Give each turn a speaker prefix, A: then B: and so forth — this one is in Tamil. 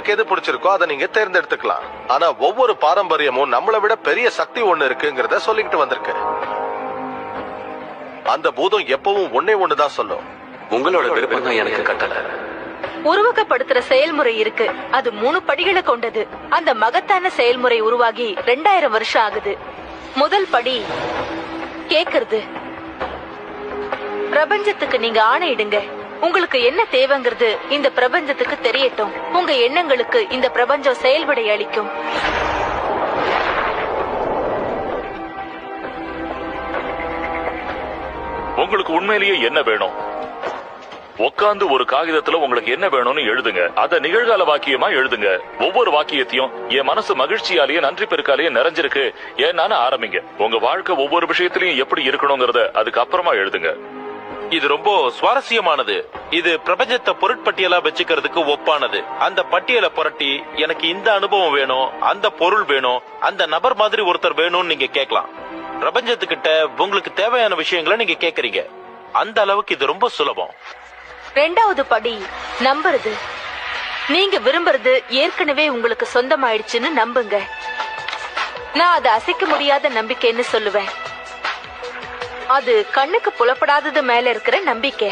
A: உங்களுக்கு எது பிடிச்சிருக்கோ அதை நீங்க தேர்ந்தெடுத்துக்கலாம். ஆனா ஒவ்வொரு பாரம்பரியமும் நம்மளை விட பெரிய சக்தி ஒண்ணு இருக்குங்கிறத சொல்லிக்கிட்டு வந்திருக்கு. அந்த பூதம் எப்பவும் ஒன்னே ஒண்ணுதான் சொல்லும்.
B: உங்களோட விருப்பம் தான் எனக்கு கட்டளை.
C: உருவகப்படுத்துற செயல்முறை இருக்கு. அது 3 படிகளை கொண்டது. அந்த மகத்தான செயல்முறை உருவாகி 2000 வருஷம் ஆகுது. முதல் படி கேக்குறது. பிரபஞ்சத்துக்கு நீங்க ஆணையிடுங்க. உங்களுக்கு என்ன தேவைங்கிறது இந்த பிரபஞ்சத்துக்கு தெரியட்டும். உங்க எண்ணங்களுக்கு இந்த பிரபஞ்சம் செயல்படை அளிக்கும்.
D: உங்களுக்கு உண்மையிலேயே என்ன வேணும்? உட்கார்ந்து ஒரு காகிதத்துல உங்களுக்கு என்ன வேணும்னு எழுதுங்க. அத நிகழ்கால வாக்கியமா எழுதுங்க. ஒவ்வொரு வாக்கியத்தையும் என் மனசு மகிழ்ச்சியாலேயே நன்றி பெருக்காலேயே நிறைஞ்சிருக்கு ஏன்னு ஆரம்பிங்க. உங்க வாழ்க்கை ஒவ்வொரு விஷயத்திலயும் எப்படி இருக்கணுங்கிறத அதுக்கு அப்புறமா எழுதுங்க.
E: இது ரொம்ப சுவாரஸ்யமானது. இது பிரபஞ்சத்தை பொருட்பட்டியலா வச்சுக்கிறதுக்கு ஒப்பானது. அந்த பட்டியலை புரட்டி எனக்கு இந்த அனுபவம் வேணும், அந்த பொருள் வேணும், அந்த நபர் மாதிரி ஒருத்தர் வேணும்னு நீங்க கேட்கலாம். பிரபஞ்சத்துக்கிட்ட உங்களுக்கு தேவையான விஷயங்களை நீங்க கேக்குறீங்க. அந்த அளவுக்கு இது ரொம்ப சுலபம்.
C: 2வது படி நம்புறது. நீங்க விரும்புறது ஏற்கனவே உங்களுக்கு சொந்தமாயிடுச்சுன்னு நம்புங்க. நான் அதை அசைக்க முடியாத நம்பிக்கைன்னு சொல்லுவேன். அது கண்ணுக்கு புலப்படாதது மேல இருக்கிற நம்பிக்கை.